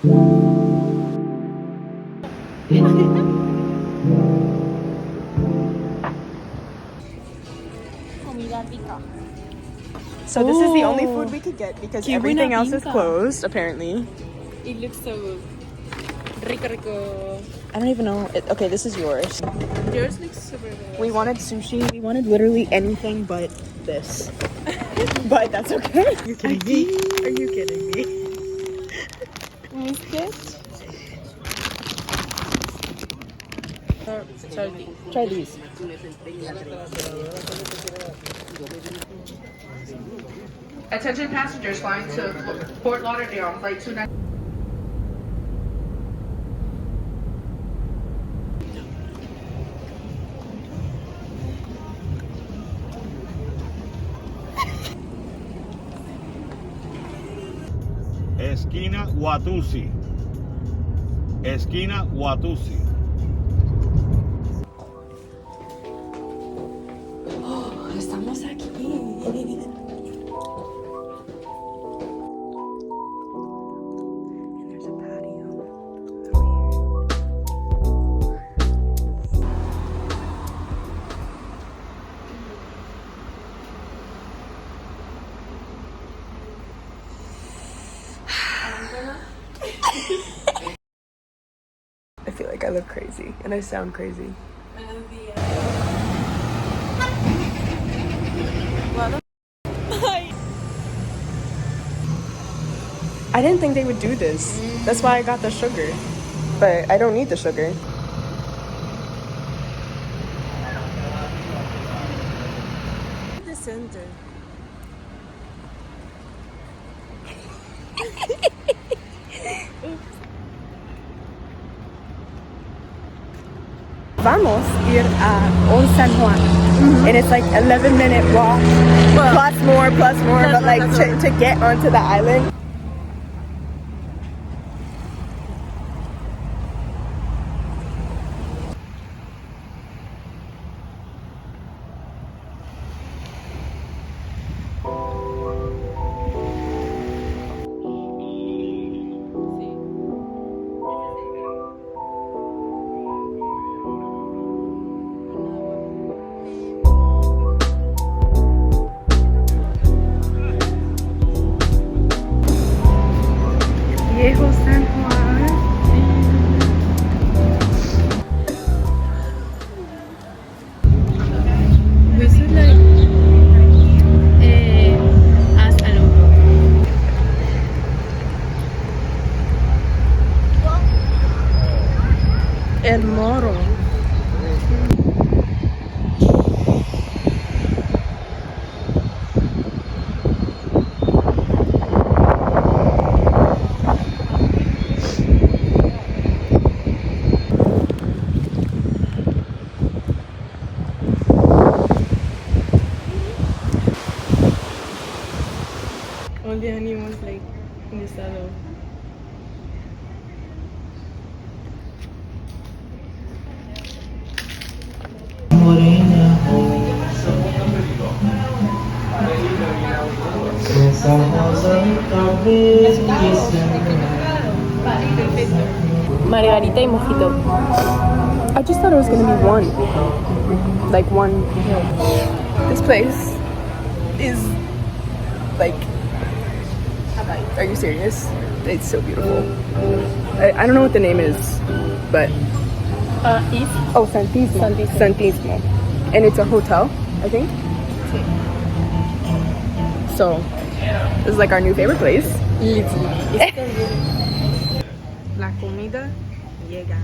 So this is the only food we could get because everything else is closed, apparently. It looks so rico rico. I don't even know. Okay, this is yours. Yours looks super good. We wanted sushi. We wanted literally anything but this. But that's okay. You're kidding me? Are you kidding me? Try these. Attention passengers flying to Fort Lauderdale, flight 29. Esquina Watusi. Esquina Watusi. Estamos aquí. And there's a patio I feel like I look crazy and I sound crazy. I didn't think they would do this. That's why I got the sugar. But I don't need the sugar. The center. Vamos ir a Old San Juan. And it's like 11-minute walk. Plus more. But like to get onto the island. Viejo San Juan. We should like ask a local. El Moro. All the animals like in the saddle. Margarita y mojito. I just thought it was gonna be one. Like one. This place is like. Are you serious? It's so beautiful. I don't know what the name is, but. Oh, Santísimo. And it's a hotel, I think. So, this is like our new favorite place. La comida llega.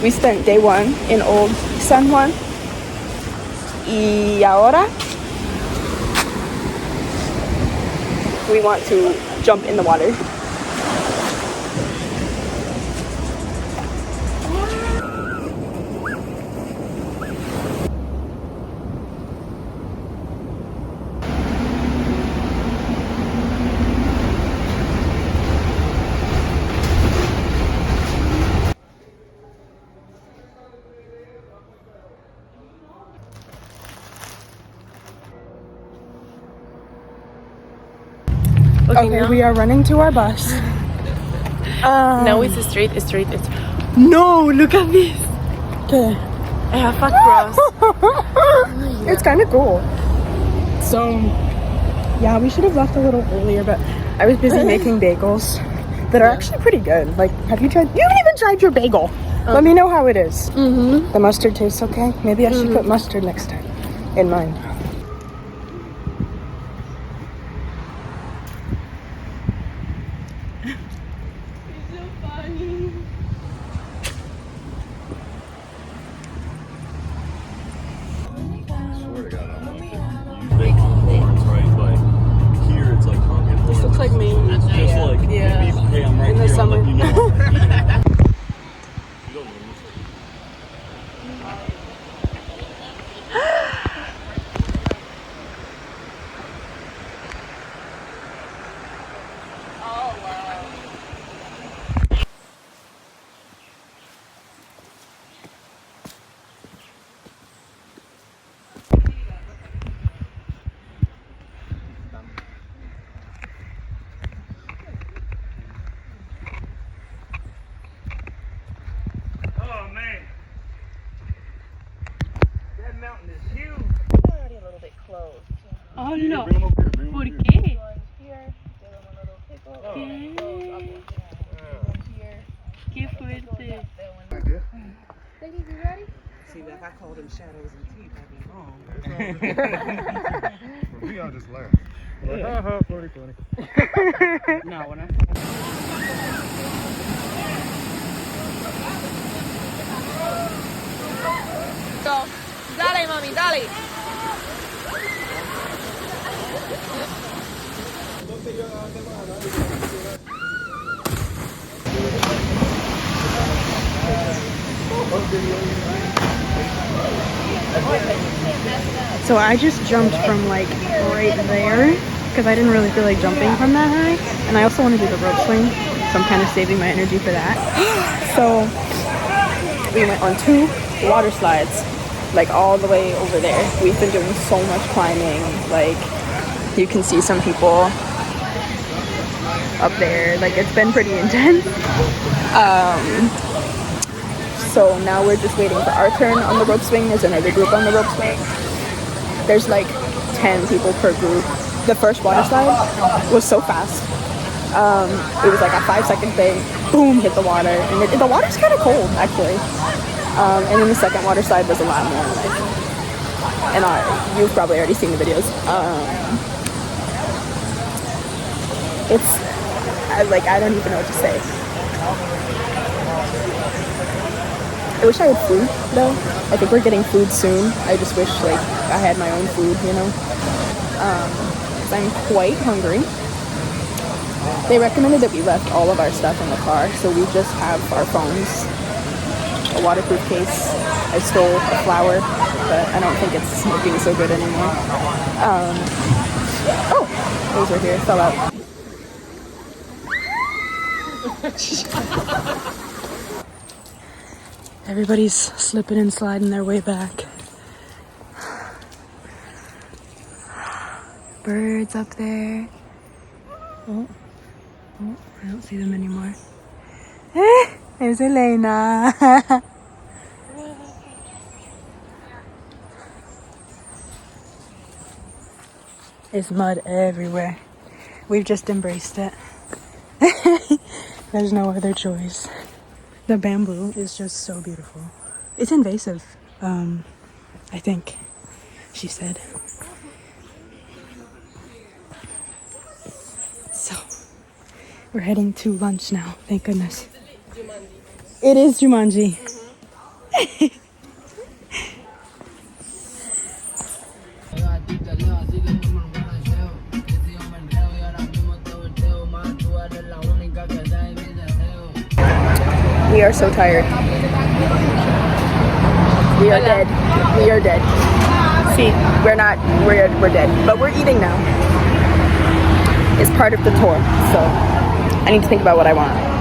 We spent day one in Old San Juan. Y ahora we want to jump in the water. Okay, we are running to our bus. Now it's straight. No, look at this. Okay. I have a cross. It's kind of cool. So, yeah, we should have left a little earlier, but I was busy making bagels that are actually pretty good. Like, have you tried? You haven't even tried your bagel. Let me know how it is. Mm-hmm. The mustard tastes okay. Maybe I should put mustard next time in mine. This looks like me. Yeah. Hey, I'm right In the here. summer. I'll let you know. Oh man, that mountain is huge. Already a little bit close. Oh no. Bring 'em over here. Bring 'em ¿Por over here. qué? Qué fuerte. See, if I called them shadows and teeth, I'd be wrong. We all just laugh. Like, haha, funny. No, when I Dale, mami, dale. So I just jumped from like right there because I didn't really feel like jumping from that high, and I also want to do the rope swing, so I'm kind of saving my energy for that. So we went on 2 water slides, like all the way over there. We've been doing so much climbing, like you can see some people up there, like it's been pretty intense. So now we're just waiting for our turn on the rope swing. There's another group on the rope swing. There's like 10 people per group. The first water slide was so fast. It was like a 5-second thing, boom, hit the water, and the water's kind of cold actually. And then the second water slide was a lot more like, and you've probably already seen the videos. I don't even know what to say. I wish I had food though. I think we're getting food soon. I just wish like I had my own food, you know. 'Cause I'm quite hungry. They recommended that we left all of our stuff in the car, so we just have our phones, a waterproof case. I stole a flower, but I don't think it's looking so good anymore. Oh, those are here, fell out. Everybody's slipping and sliding their way back. Birds up there. Oh, I don't see them anymore. There's Elena. There's mud everywhere. We've just embraced it. There's no other choice. The bamboo is just so beautiful. It's invasive, I think, she said. So, we're heading to lunch now, thank goodness. It is Jumanji. We are so tired. We are dead. We are dead. See, we're dead. But we're eating now. It's part of the tour, so I need to think about what I want.